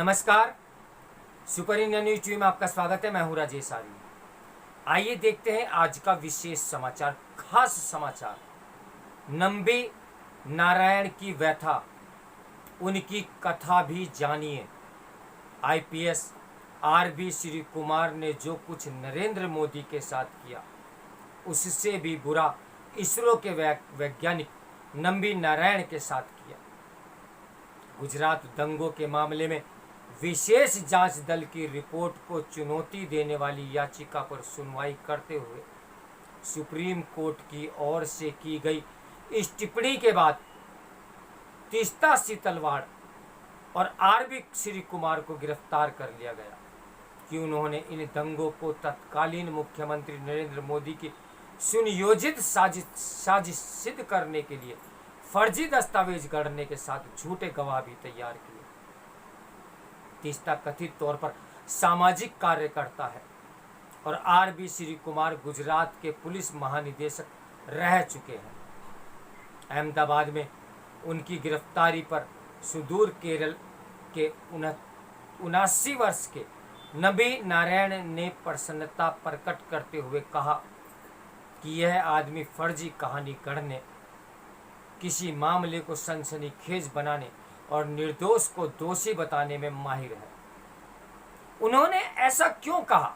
नमस्कार, super India news TV में आपका स्वागत है। मैं हूं राजेश आर्य। आइए देखते हैं आज का विशेष समाचार, खास समाचार। नंबी नारायण की व्यथा, उनकी कथा भी जानिए। आईपीएस आरबी श्री कुमार ने जो कुछ नरेंद्र मोदी के साथ किया, उससे भी बुरा इसरो के वैज्ञानिक नंबी नारायण के साथ किया। गुजरात दंगों के मामले में विशेष जांच दल की रिपोर्ट को चुनौती देने वाली याचिका पर सुनवाई करते हुए सुप्रीम कोर्ट की ओर से की गई इस टिप्पणी के बाद तीस्ता सीतलवाड़ और आरबी श्री कुमार को गिरफ्तार कर लिया गया कि उन्होंने इन दंगों को तत्कालीन मुख्यमंत्री नरेंद्र मोदी की सुनियोजित साजिश सिद्ध करने के लिए फर्जी दस्तावेज गढ़ने के साथ झूठे गवाह भी तैयार किए। तीस्ता कथित तौर पर सामाजिक कार्यकर्ता है और आरबी श्री कुमार गुजरात के पुलिस महानिदेशक रह चुके हैं। अहमदाबाद में उनकी गिरफ्तारी पर सुदूर केरल के 79 वर्ष के नंबी नारायण ने प्रसन्नता प्रकट करते हुए कहा कि यह आदमी फर्जी कहानी गढ़ने, किसी मामले को सनसनीखेज बनाने और निर्दोष को दोषी बताने में माहिर है। उन्होंने ऐसा क्यों कहा,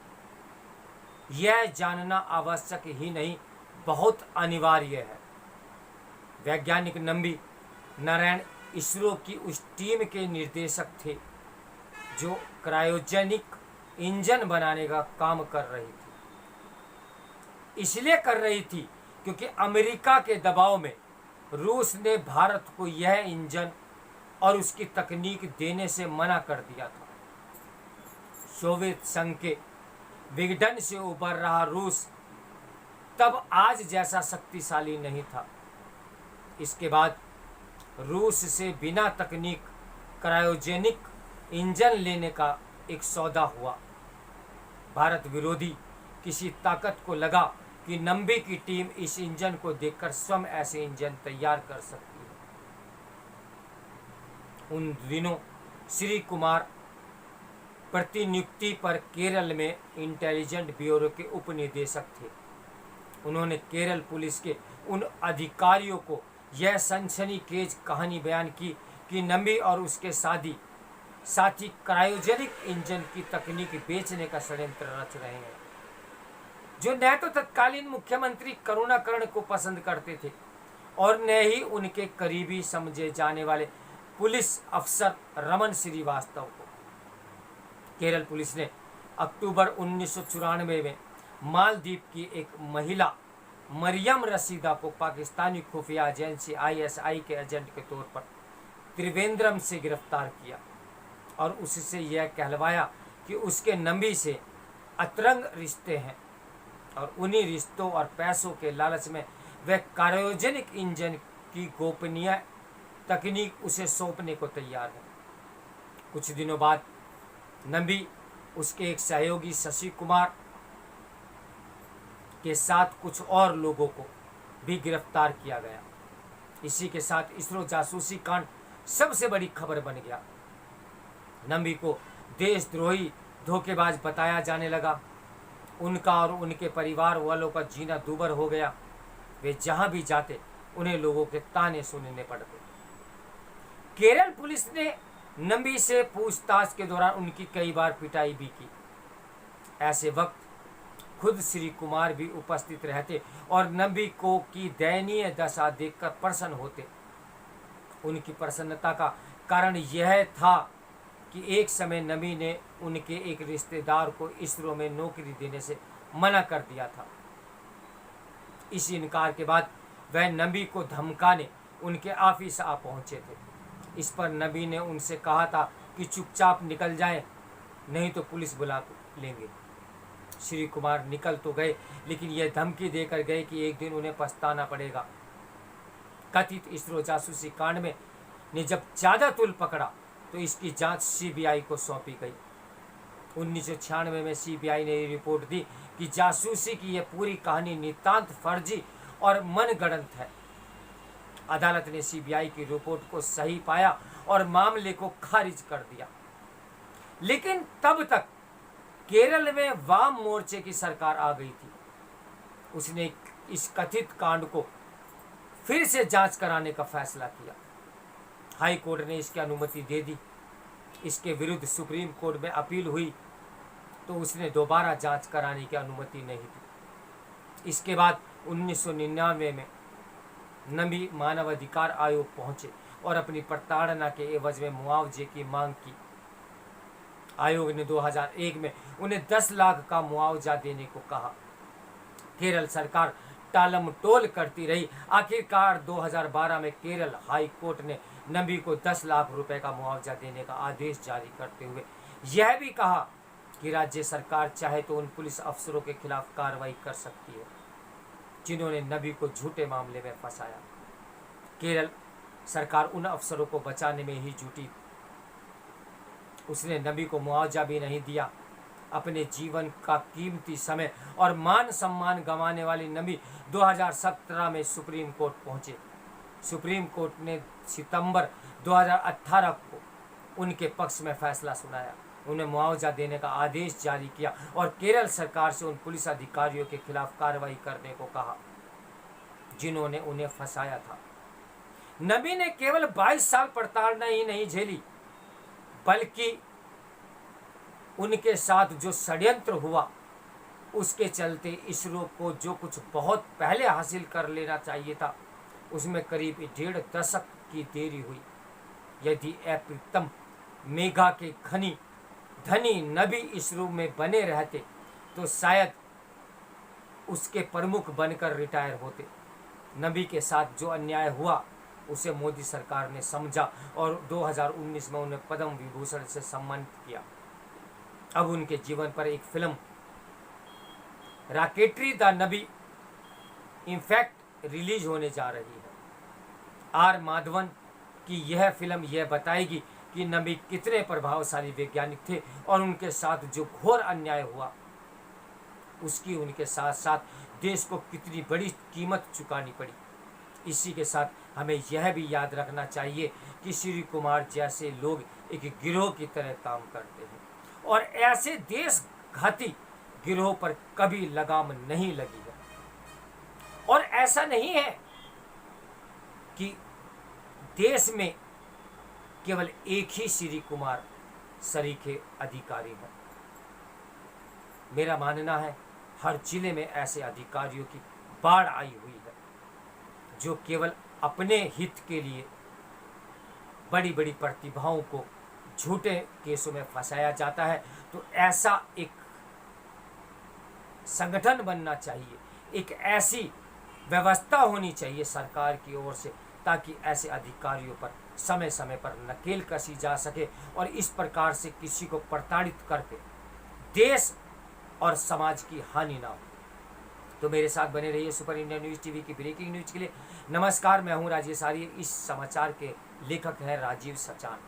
यह जानना आवश्यक ही नहीं, बहुत अनिवार्य है। वैज्ञानिक नंबी नारायण इसरो की उस टीम के निर्देशक थे जो क्रायोजेनिक इंजन बनाने का काम कर रही थी। इसलिए कर रही थी क्योंकि अमेरिका के दबाव में रूस ने भारत को यह इंजन और उसकी तकनीक देने से मना कर दिया था। सोवियत संघ के विघटन से उभर रहा रूस तब आज जैसा शक्तिशाली नहीं था। इसके बाद रूस से बिना तकनीक क्रायोजेनिक इंजन लेने का एक सौदा हुआ। भारत विरोधी किसी ताकत को लगा कि नंबी की टीम इस इंजन को देखकर स्वयं ऐसे इंजन तैयार कर सकती है। उन दिनों श्री कुमार प्रतिनियुक्ति पर केरल में इंटेलिजेंस ब्यूरो के उपनिदेशक थे। उन्होंने केरल पुलिस के उन अधिकारियों को यह सनसनीखेज कहानी बयान की कि नंबी और उसके साथी क्रायोजेनिक इंजन की तकनीक बेचने का षड्यंत्र रच रहे हैं, जो न तो तत्कालीन मुख्यमंत्री करुणाकरण को पसंद करते थे और न ही उनके करीबी समझे जाने वाले पुलिस अफसर रमन श्रीवास्तव को। केरल पुलिस ने अक्टूबर 1994 में मालदीव की एक महिला मरियम रशीदा को पाकिस्तानी खुफिया एजेंसी आईएसआई के एजेंट के तौर पर त्रिवेंद्रम से गिरफ्तार किया और उससे यह कहलवाया कि उसके नंबी से अतरंग रिश्ते हैं और उन्हीं रिश्तों और पैसों के लालच में वह क्रायोजेनिक इंजन की गोपनीय तकनीक उसे सौंपने को तैयार है। कुछ दिनों बाद नंबी उसके एक सहयोगी शशि कुमार के साथ कुछ और लोगों को भी गिरफ्तार किया गया। इसी के साथ इसरो जासूसी कांड सबसे बड़ी खबर बन गया। नंबी को देशद्रोही धोखेबाज बताया जाने लगा। उनका और उनके परिवार वालों का जीना दूभर हो गया। वे जहां भी जाते उन्हें लोगों के ताने सुनने पड़ते। केरल पुलिस ने नंबी से पूछताछ के दौरान उनकी कई बार पिटाई भी की। ऐसे वक्त खुद श्री कुमार भी उपस्थित रहते और नंबी को की दयनीय दशा देखकर प्रसन्न होते। उनकी प्रसन्नता का कारण यह था कि एक समय नंबी ने उनके एक रिश्तेदार को इसरो में नौकरी देने से मना कर दिया था। इस इनकार के बाद वह नंबी को धमकाने उनके ऑफिस आ पहुंचे थे। इस पर नंबी ने उनसे कहा था कि चुपचाप निकल जाएं, नहीं तो पुलिस बुला लेंगे। श्री कुमार निकल तो गए, लेकिन यह धमकी देकर गए कि एक दिन उन्हें पछताना पड़ेगा। कथित इसरो जासूसी कांड में ने जब ज्यादा तुल पकड़ा तो इसकी जांच सीबीआई को सौंपी गई। 1996 में सीबीआई ने रिपोर्ट दी कि जासूसी की यह पूरी कहानी नितांत फर्जी और मनगढ़ंत है। अदालत ने सीबीआई की रिपोर्ट को सही पाया और मामले को खारिज कर दिया। लेकिन तब तक केरल में वाम मोर्चे की सरकार आ गई थी। उसने इस कथित कांड को फिर से जांच कराने का फैसला किया। हाई कोर्ट ने इसकी अनुमति दे दी। इसके विरुद्ध सुप्रीम कोर्ट में अपील हुई तो उसने दोबारा जांच कराने की अनुमति नहीं दी। इसके बाद 1999 में नबी मानवाधिकार आयोग पहुंचे और अपनी प्रताड़ना के एवज में मुआवजे की मांग की। आयोग ने 2001 में उन्हें 10 लाख का मुआवजा देने को कहा। केरल सरकार टालमटोल करती रही। आखिरकार 2012 में केरल हाई कोर्ट ने नबी को 10 लाख रुपए का मुआवजा देने का आदेश जारी करते हुए यह भी कहा कि राज्य सरकार चाहे तो उन पुलिस अफसरों के खिलाफ कार्रवाई कर सकती है जिन्होंने नबी को झूठे मामले में फंसाया। केरल सरकार उन अफसरों को बचाने में ही जुटी। उसने नबी को मुआवजा भी नहीं दिया। अपने जीवन का कीमती समय और मान सम्मान गंवाने वाली नबी 2017 में सुप्रीम कोर्ट पहुंचे। सुप्रीम कोर्ट ने सितंबर 2018 को उनके पक्ष में फैसला सुनाया, उन्हें मुआवजा देने का आदेश जारी किया और केरल सरकार से उन पुलिस अधिकारियों के खिलाफ कार्रवाई करने को कहा जिन्होंने उन्हें फंसाया था। नबी ने केवल 22 साल प्रताड़ना ही नहीं झेली, बल्कि उनके साथ जो षड्यंत्र हुआ उसके चलते इसरो को जो कुछ बहुत पहले हासिल कर लेना चाहिए था उसमें करीब 1.5 दशक की देरी हुई। यदि प्रीतम मेघा के धनी नबी इसरो में बने रहते तो शायद उसके प्रमुख बनकर रिटायर होते। नबी के साथ जो अन्याय हुआ उसे मोदी सरकार ने समझा और 2019 में उन्हें पद्म विभूषण से सम्मानित किया। अब उनके जीवन पर एक film rocketry the Nabi in fact release होने जा रही है। आर माधवन की यह फिल्म यह बताएगी कि नबी कितने प्रभावशाली वैज्ञानिक थे और उनके साथ जो घोर अन्याय हुआ उसकी उनके साथ साथ देश को कितनी बड़ी कीमत चुकानी पड़ी। इसी के साथ हमें यह भी याद रखना चाहिए कि श्री कुमार जैसे लोग एक गिरोह की तरह काम करते हैं और ऐसे देशघाती गिरोह पर कभी लगाम नहीं लगी है। और ऐसा नहीं है कि देश में केवल एक ही श्री कुमार सरीखे अधिकारी हैं। मेरा मानना है हर जिले में ऐसे अधिकारियों की बाढ़ आई हुई है जो केवल अपने हित के लिए बड़ी बड़ी प्रतिभाओं को झूठे केसों में फंसाया जाता है। तो ऐसा एक संगठन बनना चाहिए, एक ऐसी व्यवस्था होनी चाहिए सरकार की ओर से ताकि ऐसे अधिकारियों पर समय समय पर नकेल कसी जा सके और इस प्रकार से किसी को प्रताड़ित करके देश और समाज की हानि ना हो। तो मेरे साथ बने रहिए सुपर इंडिया न्यूज़ टीवी की ब्रेकिंग न्यूज़ के लिए। नमस्कार, मैं हूं राजेश आर्य। इस समाचार के लेखक हैं राजीव सचान।